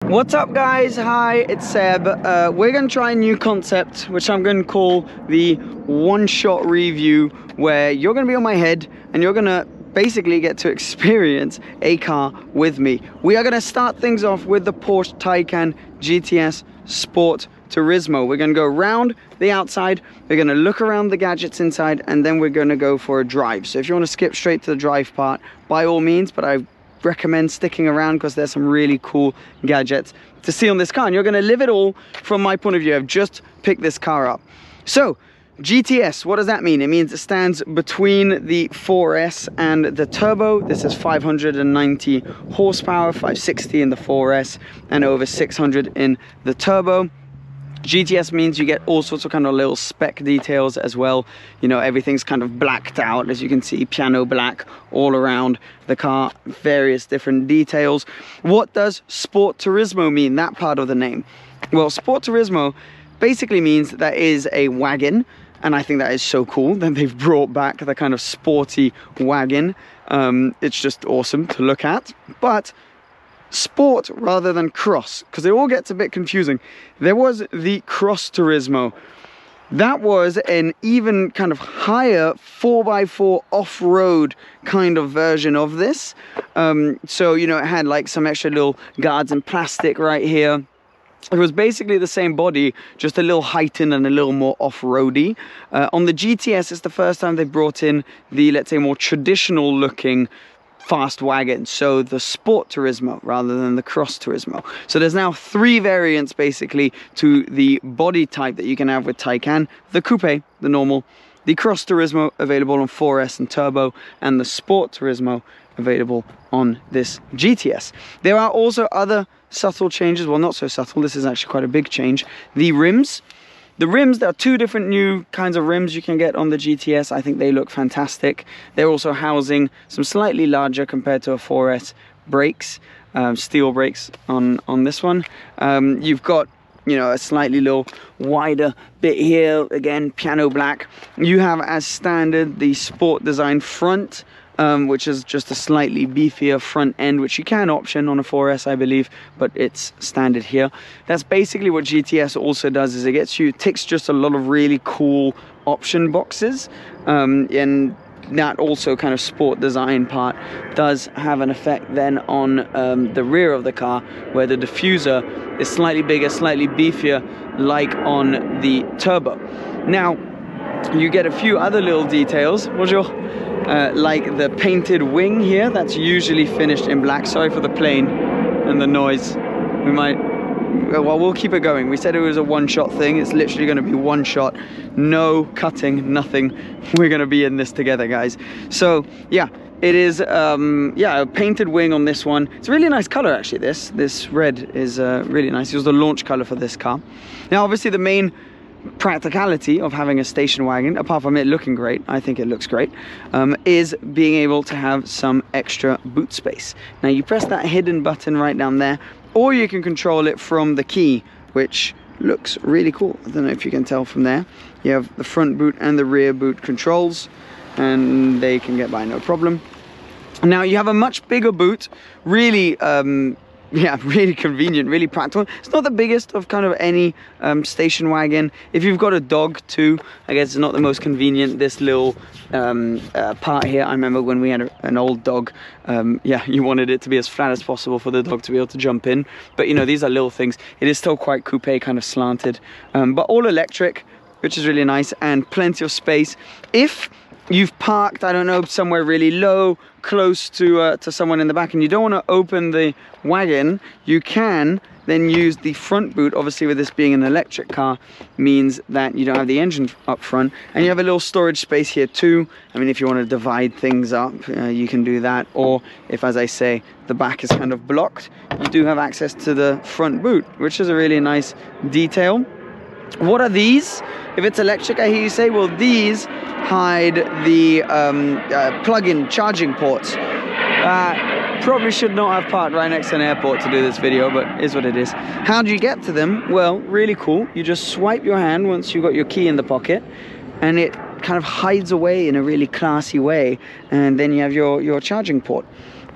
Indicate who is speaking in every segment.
Speaker 1: What's up guys? Hi, it's Seb. We're going to try a new concept which I'm going to call the one-shot review, where you're going to be on my head and you're going to basically get to experience a car with me. We are going to start things off with the Porsche Taycan GTS Sport Turismo. We're going to go around the outside, we're going to look around the gadgets inside, and then we're going to go for a drive. So if you want to skip straight to the drive part, by all means, but I recommend sticking around because there's some really cool gadgets to see on this car, and you're going to live it all from my point of view. I've just picked this car up. So GTS, what does that mean? It means it stands between the 4S and the turbo. This is 590 horsepower, 560 in the 4S and over 600 in the turbo. GTS means you get all sorts of kind of little spec details as well. You know, everything's kind of blacked out, as you can see, piano black all around the car, various different details. What does Sport Turismo mean, that part of the name? Well, Sport Turismo basically means that is a wagon, and I think that is so cool that they've brought back the kind of sporty wagon. It's just awesome to look at. But sport rather than cross, because it all gets a bit confusing. There was the Cross Turismo. That was an even kind of higher 4x4 off-road kind of version of this. So, you know, it had like some extra little guards and plastic right here. It was basically the same body, just a little heightened and a little more off-roady. On the GTS, it's the first time they've brought in the, let's say, more traditional looking fast wagon, so the Sport Turismo rather than the Cross Turismo. So there's now three variants basically to the body type that you can have with Taycan: the coupe, the normal, the Cross Turismo available on 4S and turbo, and the Sport Turismo available on this GTS. There are also other subtle changes, well, not so subtle, this is actually quite a big change. The rims, there are two different new kinds of rims you can get on the GTS. I think they look fantastic. They're also housing some slightly larger compared to a 4S brakes, steel brakes on this one. You've got, you know, a slightly little wider bit here, again, piano black. You have as standard the Sport Design front, which is just a slightly beefier front end, which you can option on a 4S, I believe, but it's standard here. That's basically what GTS also does, is it ticks just a lot of really cool option boxes, and that also kind of sport design part does have an effect then on the rear of the car, where the diffuser is slightly bigger, slightly beefier, like on the turbo. Now, you get a few other little details. Bonjour. Like the painted wing here, that's usually finished in black. Sorry for the plane and the noise. We might, well, we'll keep it going. We said it was a one-shot thing. It's literally going to be one shot, no cutting, nothing. We're going to be in this together, guys. So yeah, it is yeah, a painted wing on this one. It's a really nice color, actually. This red is really nice. It was the launch color for this car. Now, obviously, the main practicality of having a station wagon, apart from it looking great, I think it looks great, is being able to have some extra boot space. Now, you press that hidden button right down there, or you can control it from the key, which looks really cool. I don't know if you can tell from there. You have the front boot and the rear boot controls, and they can get by no problem. Now, you have a much bigger boot, really yeah, really convenient, really practical. It's not the biggest of kind of any station wagon. If you've got a dog too, I guess it's not the most convenient, this little part here. I remember when we had an old dog, yeah, you wanted it to be as flat as possible for the dog to be able to jump in. But, you know, these are little things. It is still quite coupe, kind of slanted, but all electric, which is really nice, and plenty of space. If you've parked, I don't know, somewhere really low, close to someone in the back, and you don't want to open the wagon, you can then use the front boot. Obviously, with this being an electric car, means that you don't have the engine up front, and you have a little storage space here too. I mean, if you want to divide things up, you can do that, or if, as I say, the back is kind of blocked, you do have access to the front boot, which is a really nice detail. What are these? If it's electric, I hear you say, well, these hide the plug-in charging ports. Probably should not have parked right next to an airport to do this video, but is what it is. How do you get to them? Well, really cool. You just swipe your hand once you've got your key in the pocket, and it kind of hides away in a really classy way, and then you have your charging port.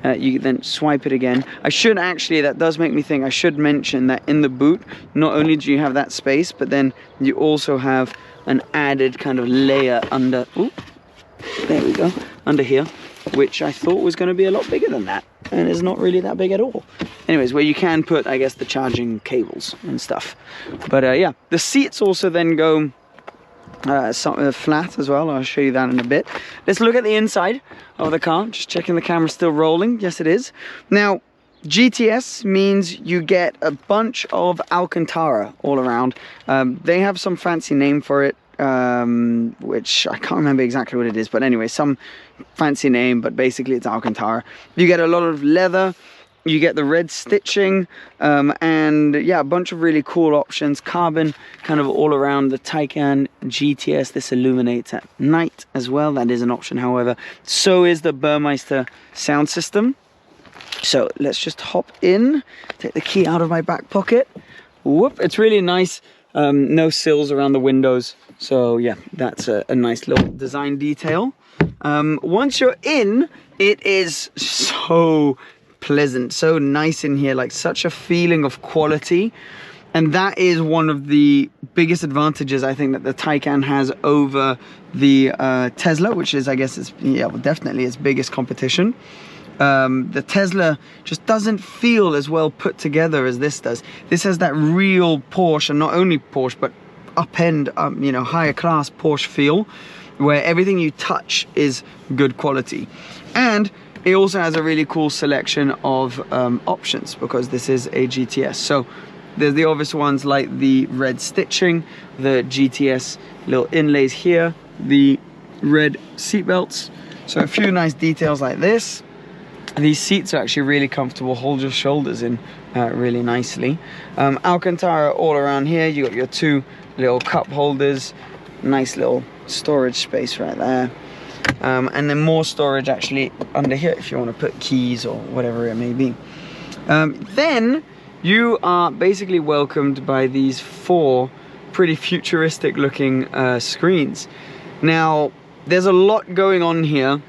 Speaker 1: You then swipe it again. I should actually, that does make me think, I should mention that in the boot, not only do you have that space, but then you also have an added kind of layer under, ooh, there we go, under here, which I thought was going to be a lot bigger than that, and is not really that big at all. Anyways, where you can put, I guess, the charging cables and stuff. But yeah, the seats also then go flat as well. I'll show you that in a bit. Let's look at the inside of the car. Just checking the camera's still rolling. Yes, it is. Now, GTS means you get a bunch of Alcantara all around. They have some fancy name for it, which I can't remember exactly what it is, but anyway, some fancy name, but basically it's Alcantara. You get a lot of leather, you get the red stitching, and yeah, a bunch of really cool options. Carbon kind of all around the Taycan GTS. This illuminates at night as well. That is an option, however. So is the Burmeister sound system. So let's just hop in, take the key out of my back pocket. Whoop, it's really nice. No sills around the windows. So yeah, that's a nice little design detail. Once you're in, it is so pleasant, so nice in here, like such a feeling of quality. And that is one of the biggest advantages I think that the Taycan has over the Tesla, which is, I guess, it's, yeah, well, definitely its biggest competition. The Tesla just doesn't feel as well put together as this does. This has that real Porsche, and not only Porsche, but up-end, you know, higher class Porsche feel, where everything you touch is good quality. And it also has a really cool selection of options, because this is a GTS. So there's the obvious ones like the red stitching, the GTS little inlays here, the red seat belts. So a few nice details like this. These seats are actually really comfortable, hold your shoulders in really nicely. Alcantara all around here. You got your two little cup holders, nice little storage space right there. And then more storage actually under here if you want to put keys or whatever it may be. Then you are basically welcomed by these four pretty futuristic looking screens. Now, there's a lot going on here.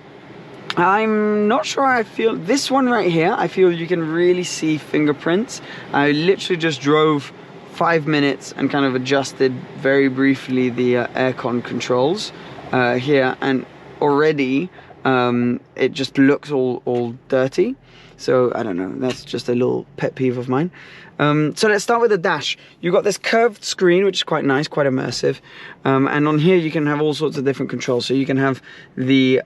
Speaker 1: I'm not sure. I feel this one right here, I feel you can really see fingerprints. I literally just drove 5 minutes and kind of adjusted very briefly the aircon controls here, and already it just looks all dirty. So I don't know, that's just a little pet peeve of mine. So let's start with the dash. You've got this curved screen, which is quite nice, quite immersive. And on here you can have all sorts of different controls. So you can have the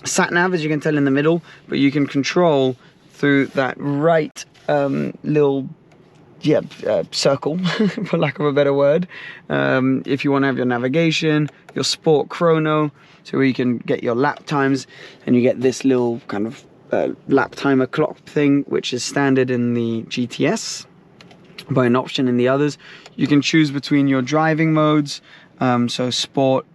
Speaker 1: sat nav, as you can tell, in the middle, but you can control through that right little circle, for lack of a better word. If you want to have your navigation, your sport chrono, so where you can get your lap times, and you get this little kind of lap timer clock thing, which is standard in the GTS, by an option in the others. You can choose between your driving modes, so sport,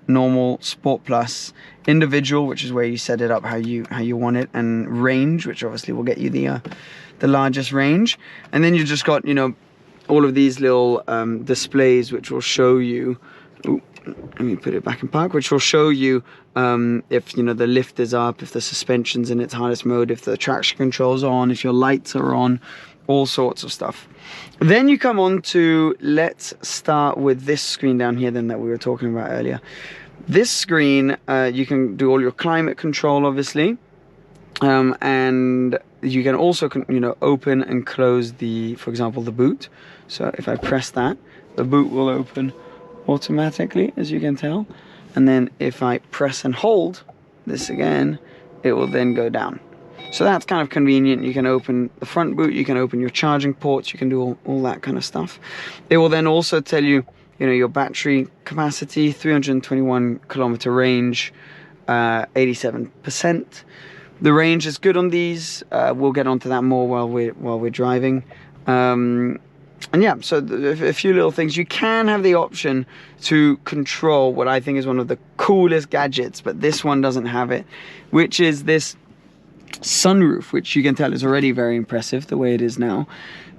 Speaker 1: normal, sport plus, individual, which is where you set it up how you want it, and range, which obviously will get you the largest range. And then you just got, you know, all of these little displays which will show you, ooh, let me put it back in park, which will show you if, you know, the lift is up, if the suspension's in its highest mode, if the traction control's on, if your lights are on, all sorts of stuff. Then you come on to, let's start with this screen down here then that we were talking about earlier. This screen, you can do all your climate control, obviously, and you can also, you know, open and close the, for example, the boot. So if I press that, the boot will open automatically, as you can tell. And then if I press and hold this again, it will then go down. So that's kind of convenient. You can open the front boot, you can open your charging ports, you can do all that kind of stuff. It will then also tell you, you know, your battery capacity, 321 kilometer range, 87%. The range is good on these. We'll get onto that more while we're driving. And yeah, so a few little things. You can have the option to control what I think is one of the coolest gadgets, but this one doesn't have it, which is this sunroof, which you can tell is already very impressive the way it is now.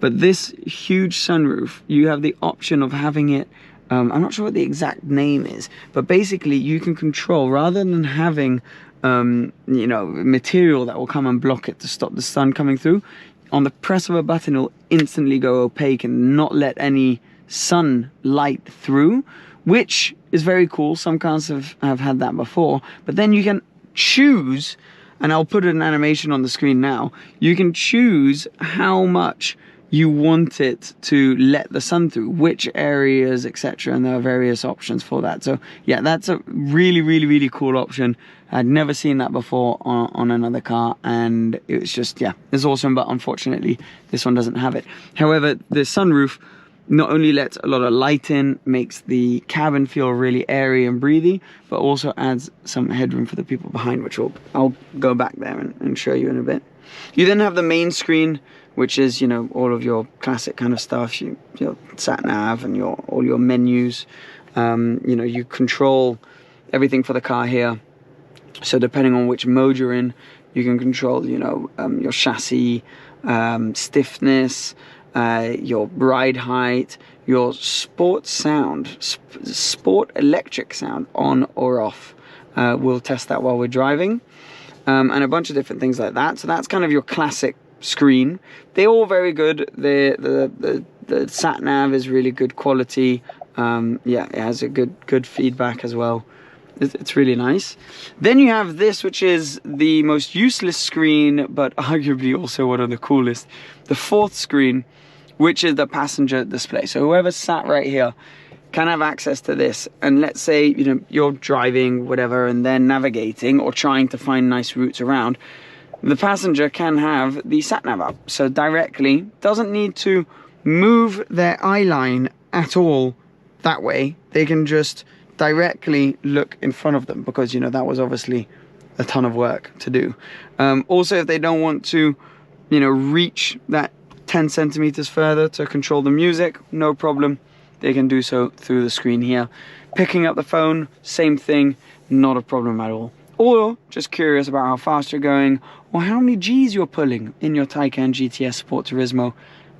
Speaker 1: But this huge sunroof, you have the option of having it, I'm not sure what the exact name is, but basically you can control, rather than having you know, material that will come and block it to stop the sun coming through. On the press of a button, it'll instantly go opaque and not let any sunlight through, which is very cool. Some cars have had that before, but then you can choose, and I'll put an animation on the screen now, you can choose how much you want it to let the sun through, which areas, etc., and there are various options for that. So yeah, that's a really cool option. I'd never seen that before on another car, and it was just, yeah, it's awesome, but unfortunately this one doesn't have it. However, the sunroof not only lets a lot of light in, makes the cabin feel really airy and breathy, but also adds some headroom for the people behind, which I'll go back there and show you in a bit. You then have the main screen, which is, you know, all of your classic kind of stuff, your sat nav and all your menus. You know, you control everything for the car here. So depending on which mode you're in, you can control, you know, your chassis stiffness, your ride height, your sport sound, sport electric sound, on or off. We'll test that while we're driving, and a bunch of different things like that. So that's kind of your classic screen. They're all very good. The sat nav is really good quality. Yeah, it has a good feedback as well. It's really nice. Then you have this, which is the most useless screen, but arguably also one of the coolest. The fourth screen, which is the passenger display. So whoever sat right here can have access to this. And let's say, you know, you're driving, whatever, and then navigating or trying to find nice routes around. The passenger can have the sat nav up. So directly, doesn't need to move their eye line at all that way. They can just directly look in front of them, because, you know, that was obviously a ton of work to do. Also, if they don't want to, you know, reach that 10 centimeters further to control the music, no problem, they can do so through the screen here. Picking up the phone, same thing, not a problem at all. Or just curious about how fast you're going, or how many G's you're pulling in your Taycan GTS Sport Turismo,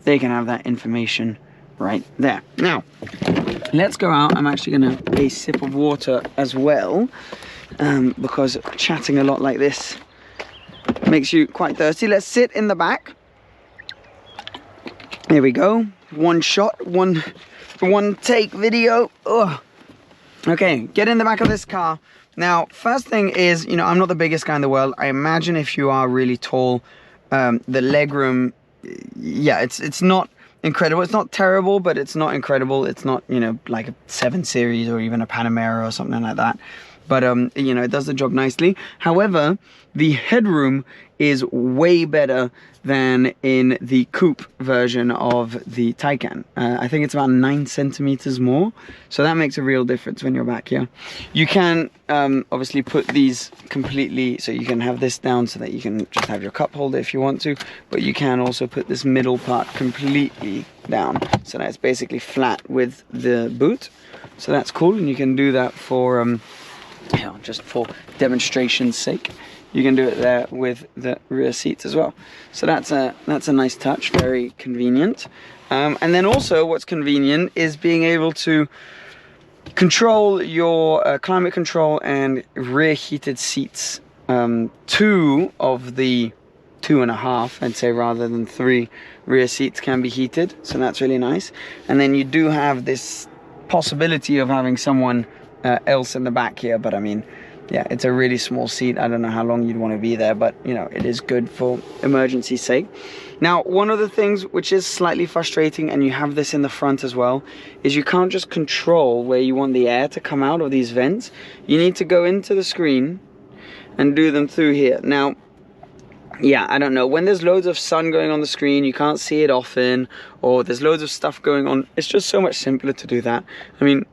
Speaker 1: they can have that information right there. Now, let's go out. I'm actually gonna have a sip of water as well, because chatting a lot like this makes you quite thirsty. Let's sit in the back. There we go. One shot, one take video. Ugh. Okay, get in the back of this car. Now, first thing is, you know, I'm not the biggest guy in the world. I imagine if you are really tall, the legroom, yeah, it's not incredible. It's not terrible, but it's not incredible. It's not, you know, like a 7 Series or even a Panamera or something like that. But, you know, it does the job nicely. However, the headroom is way better than in the coupe version of the Taycan. I think it's about 9 centimeters more. So that makes a real difference when you're back here. You can obviously put these completely, so you can have this down so that you can just have your cup holder if you want to. But you can also put this middle part completely down, so that it's basically flat with the boot. So that's cool, and you can do that for, you know, just for demonstration's sake. You can do it there with the rear seats as well. So that's a nice touch, very convenient. And then also what's convenient is being able to control your climate control and rear heated seats. 2 of the 2.5, I'd say, rather than 3 rear seats can be heated. So that's really nice. And then you do have this possibility of having someone else in the back here, but I mean, yeah, it's a really small seat. I don't know how long you'd want to be there, but, you know, it is good for emergency's sake. Now, one of the things which is slightly frustrating, and you have this in the front as well, is you can't just control where you want the air to come out of these vents. You need to go into the screen and do them through here. Now, yeah, I don't know. When there's loads of sun going on the screen, you can't see it often, or there's loads of stuff going on. It's just so much simpler to do that. I mean,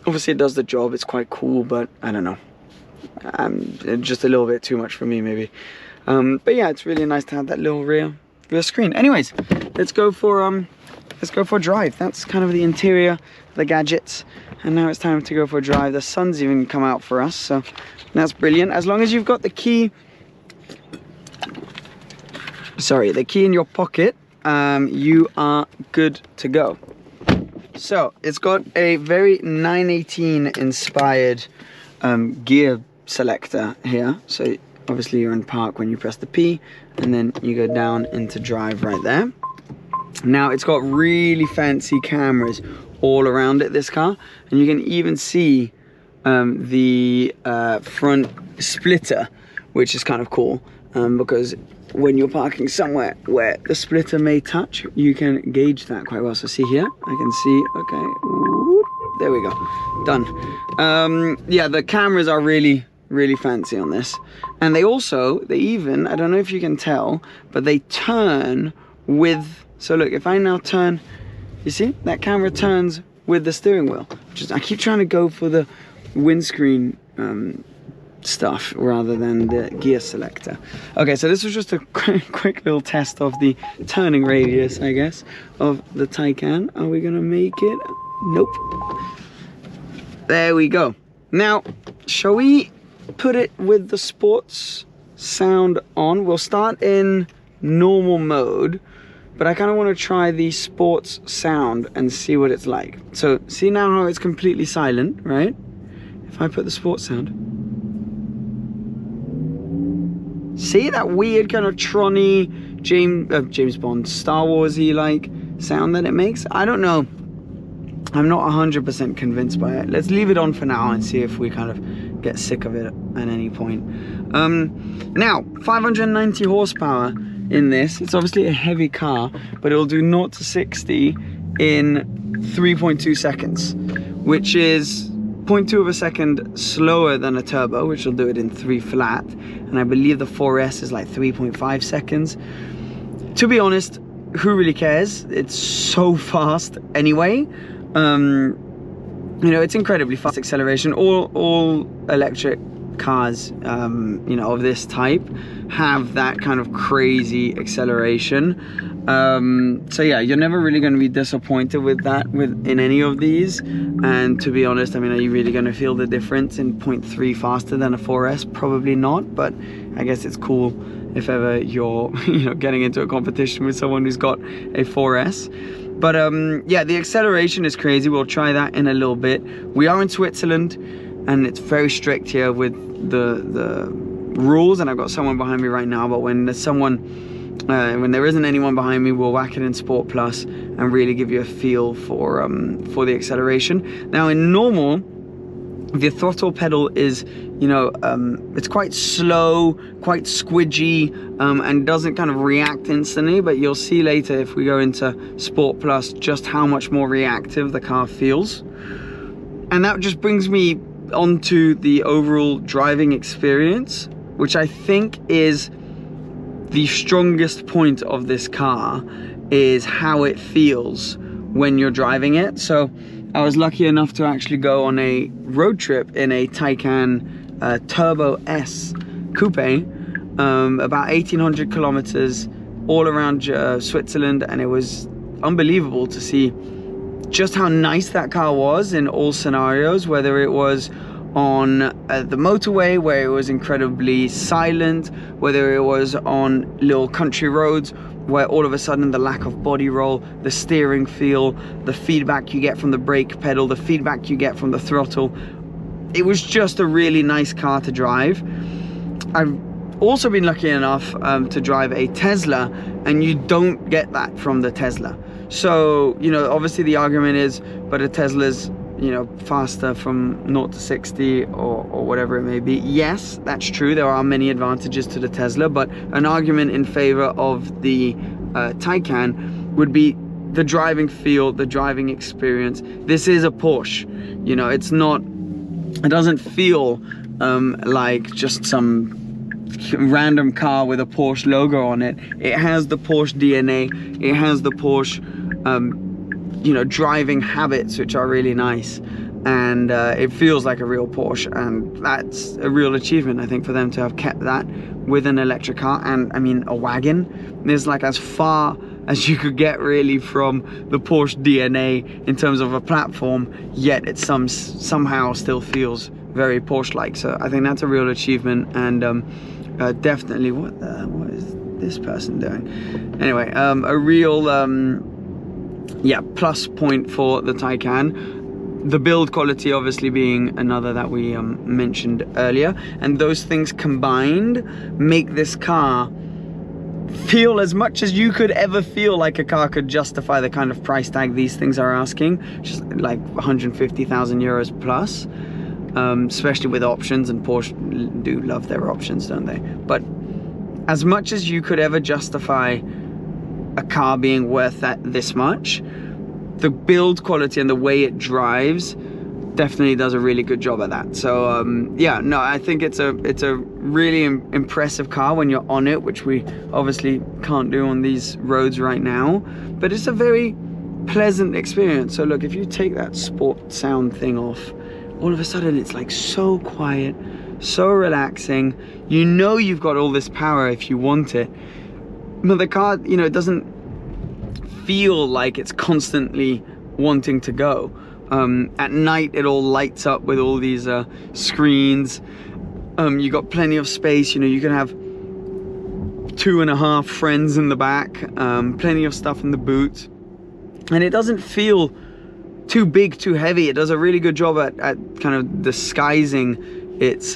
Speaker 1: obviously it does the job. It's quite cool, but I don't know. Just a little bit too much for me, maybe. But yeah, it's really nice to have that little rear screen. Anyways, let's go for a drive. That's kind of the interior, the gadgets, and now it's time to go for a drive. The sun's even come out for us, so that's brilliant. As long as you've got the key, the key in your pocket, you are good to go. So it's got a very 918 inspired gear selector here. So obviously you're in park when you press the P, and then you go down into drive right there. Now it's got really fancy cameras all around it, this car, and you can even see the front splitter, which is kind of cool, because when you're parking somewhere where the splitter may touch, you can gauge that quite well. So see here, I can see, okay, whoop, there we go, done. Yeah, the cameras are really fancy on this, and they even, I don't know if you can tell, but they turn with, so look, if I now turn, you see that camera turns with the steering wheel. I keep trying to go for the windscreen stuff rather than the gear selector. Okay, so this was just a quick little test of the turning radius, I guess, of the Taycan. Are we gonna make it? Nope. There we go. Now, shall we put it with the sports sound on? We'll start in normal mode, but I kind of want to try the sports sound and see what it's like. So see now how it's completely silent, right? If I put the sports sound, see that weird kind of Tron-y, James Bond, Star Wars-y like sound that it makes? I don't know. I'm not 100% convinced by it. Let's leave it on for now and see if we kind of get sick of it at any point. Now, 590 horsepower in this. It's obviously a heavy car, but it'll do 0 to 60 in 3.2 seconds, which is 0.2 of a second slower than a turbo, which will do it in 3 flat. And I believe the 4S is like 3.5 seconds. To be honest, who really cares? It's so fast anyway. You know, it's incredibly fast acceleration. All electric cars, you know, of this type have that kind of crazy acceleration. So yeah, you're never really going to be disappointed with that in any of these. And to be honest, I mean, are you really going to feel the difference in 0.3 faster than a 4S? Probably not, but I guess it's cool if ever you're getting into a competition with someone who's got a 4S. But yeah, the acceleration is crazy. We'll try that in a little bit. We are in Switzerland, and it's very strict here with the rules, and I've got someone behind me right now, but when there's someone when there isn't anyone behind me, we'll whack it in Sport Plus and really give you a feel for the acceleration. Now in normal, the throttle pedal is, you know, it's quite slow, quite squidgy, and doesn't kind of react instantly, but you'll see later if we go into Sport Plus just how much more reactive the car feels. And that just brings me onto the overall driving experience, which I think is the strongest point of this car, is how it feels when you're driving it. So I was lucky enough to actually go on a road trip in a Taycan Turbo S Coupe, about 1,800 kilometers all around Switzerland, and it was unbelievable to see just how nice that car was in all scenarios, whether it was on the motorway where it was incredibly silent, whether it was on little country roads where all of a sudden the lack of body roll, the steering feel, the feedback you get from the brake pedal, the feedback you get from the throttle. It was just a really nice car to drive. I've also been lucky enough to drive a Tesla, and you don't get that from the Tesla. So, you know, obviously the argument is, but a Tesla's, you know, faster from 0 to 60 or whatever it may be. Yes, that's true. There are many advantages to the Tesla, but an argument in favor of the Taycan would be the driving feel, the driving experience. This is a Porsche, you know, it doesn't feel like just some random car with a Porsche logo on it. It has the Porsche DNA, it has the Porsche you know, driving habits, which are really nice, and it feels like a real Porsche, and that's a real achievement, I think, for them to have kept that with an electric car. And I mean, a wagon is like as far as you could get really from the Porsche DNA in terms of a platform, yet it somehow still feels very Porsche-like. So I think that's a real achievement, and definitely, what is this person doing? Anyway, a real yeah, plus point for the Taycan. The build quality obviously being another that we mentioned earlier, and those things combined make this car feel as much as you could ever feel like a car could justify the kind of price tag these things are asking, just like 150,000 euros plus, especially with options, and Porsche do love their options, don't they? But as much as you could ever justify a car being worth this much, the build quality and the way it drives definitely does a really good job at that. So yeah, no, I think it's a really impressive car when you're on it, which we obviously can't do on these roads right now, but it's a very pleasant experience. So look, if you take that sport sound thing off, all of a sudden it's like so quiet, so relaxing. You know you've got all this power if you want it, but the car, you know, it doesn't feel like it's constantly wanting to go. At night it all lights up with all these screens. You got plenty of space, you know, you can have 2.5 friends in the back, plenty of stuff in the boot, and it doesn't feel too big, too heavy. It does a really good job at kind of disguising its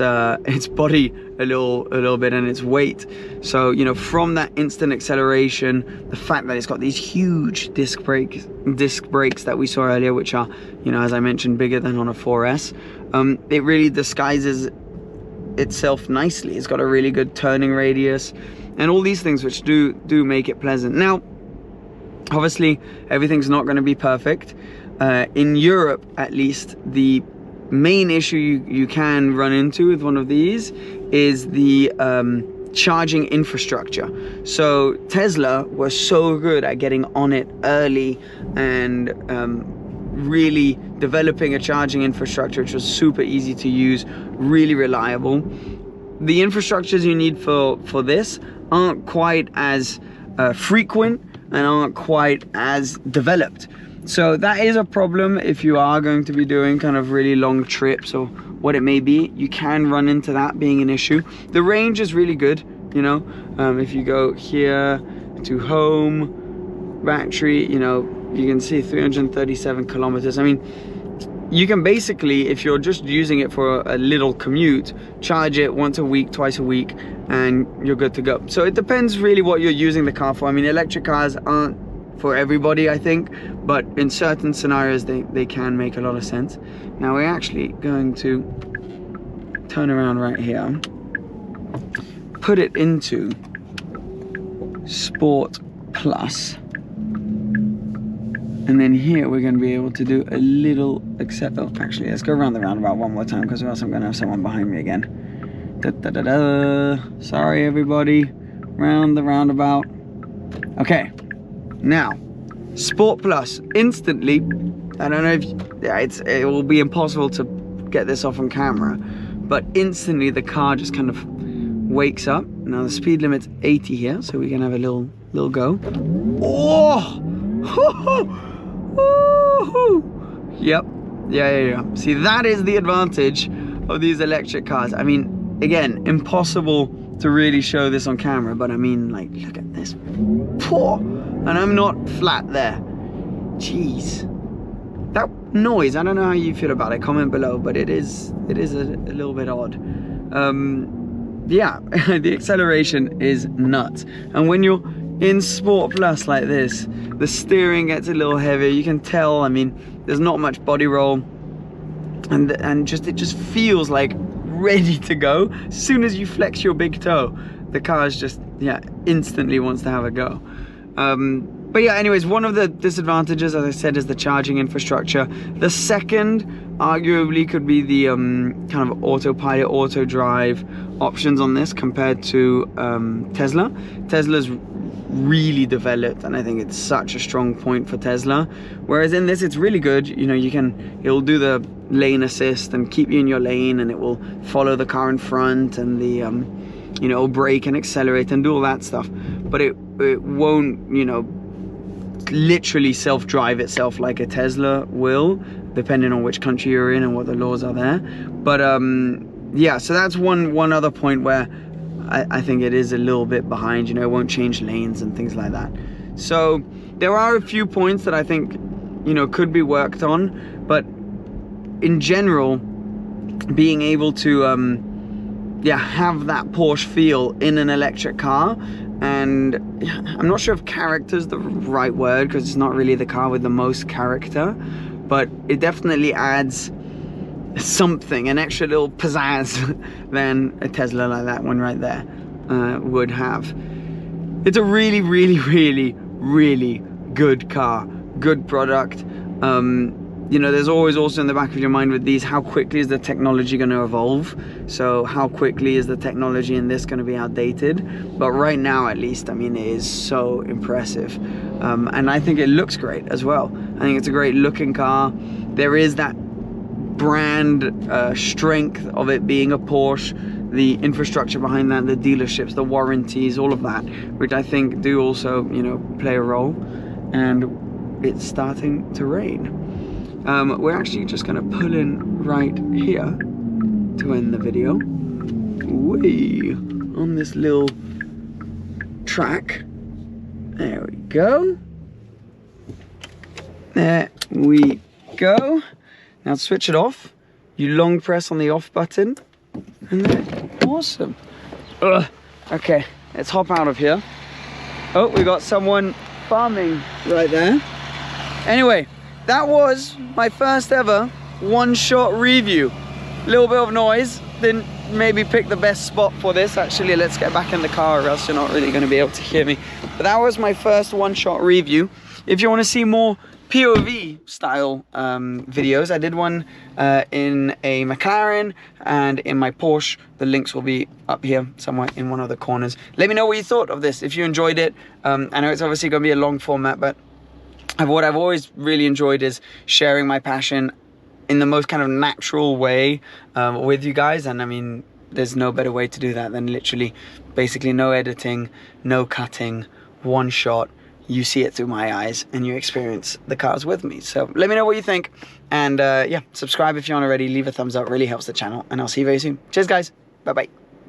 Speaker 1: body a little bit and its weight. So, you know, from that instant acceleration, the fact that it's got these huge disc brakes that we saw earlier, which are, you know, as I mentioned, bigger than on a 4S, it really disguises itself nicely. It's got a really good turning radius and all these things which do make it pleasant. Now, obviously, everything's not going to be perfect. In Europe, at least, the main issue you can run into with one of these is the charging infrastructure. So Tesla was so good at getting on it early and really developing a charging infrastructure which was super easy to use, really reliable. The infrastructures you need for this aren't quite as frequent and aren't quite as developed. So that is a problem if you are going to be doing kind of really long trips or what it may be. You can run into that being an issue. The range is really good, you know. If you go here to home, battery, you know, you can see 337 kilometers. I mean, you can basically, if you're just using it for a little commute, charge it once a week, twice a week, and you're good to go. So it depends really what you're using the car for. I mean, electric cars aren't for everybody, I think, but in certain scenarios they can make a lot of sense. Now we're actually going to turn around right here, put it into Sport Plus, and then here we're going to be able to do a little actually, let's go around the roundabout one more time, because or else I'm going to have someone behind me again. Sorry everybody, round the roundabout. Okay, now Sport Plus, instantly, I don't know if it will be impossible to get this off on camera, but instantly the car just kind of wakes up. Now the speed limit's 80 here, so we can have a little go. Oh! Yep, yeah. See, that is the advantage of these electric cars. I mean, again, impossible to really show this on camera, but I mean, like, look at this. Poor. And I'm not flat there. Jeez. That noise, I don't know how you feel about it. Comment below, but it is a little bit odd. Yeah, the acceleration is nuts. And when you're in Sport Plus like this, the steering gets a little heavier. You can tell, I mean, there's not much body roll. And it just feels like ready to go. As soon as you flex your big toe, the car is just, yeah, instantly wants to have a go. But yeah, anyways, one of the disadvantages, as I said, is the charging infrastructure. The second, arguably, could be the kind of autopilot, auto drive options on this compared to Tesla. Tesla's really developed, and I think it's such a strong point for Tesla. Whereas in this, it's really good. You know, it'll do the lane assist and keep you in your lane, and it will follow the car in front, and the you know, brake and accelerate and do all that stuff. But it won't, you know, literally self-drive itself like a Tesla will, depending on which country you're in and what the laws are there. But yeah, so that's one other point where I think it is a little bit behind. You know, it won't change lanes and things like that. So there are a few points that I think, you know, could be worked on, but in general, being able to have that Porsche feel in an electric car. And I'm not sure if character is the right word, because it's not really the car with the most character, but it definitely adds something, an extra little pizzazz than a Tesla like that one right there would have. It's a really, really, really, really good car, good product. You know, there's always also in the back of your mind with these, how quickly is the technology going to evolve? So how quickly is the technology in this going to be outdated? But right now, at least, I mean, it is so impressive. And I think it looks great as well. I think it's a great looking car. There is that brand strength of it being a Porsche, the infrastructure behind that, the dealerships, the warranties, all of that, which I think do also, you know, play a role. And it's starting to rain. We're actually just gonna pull in right here to end the video. Whee! On this little track. There we go. There we go. Now to switch it off, you long press on the off button, and then awesome. Ugh. Okay, let's hop out of here. Oh, we got someone farming right there. Anyway, that was my first ever one-shot review. Little bit of noise, didn't maybe pick the best spot for this. Actually, let's get back in the car or else you're not really gonna be able to hear me. But that was my first one-shot review. If you wanna see more POV style videos, I did one in a McLaren and in my Porsche. The links will be up here somewhere in one of the corners. Let me know what you thought of this, if you enjoyed it. I know it's obviously gonna be a long format, but what I've always really enjoyed is sharing my passion in the most kind of natural way with you guys. And I mean, there's no better way to do that than literally basically no editing, no cutting, one shot. You see it through my eyes and you experience the cars with me. So let me know what you think. And yeah, subscribe if you aren't already, leave a thumbs up, really helps the channel. And I'll see you very soon. Cheers guys, bye bye.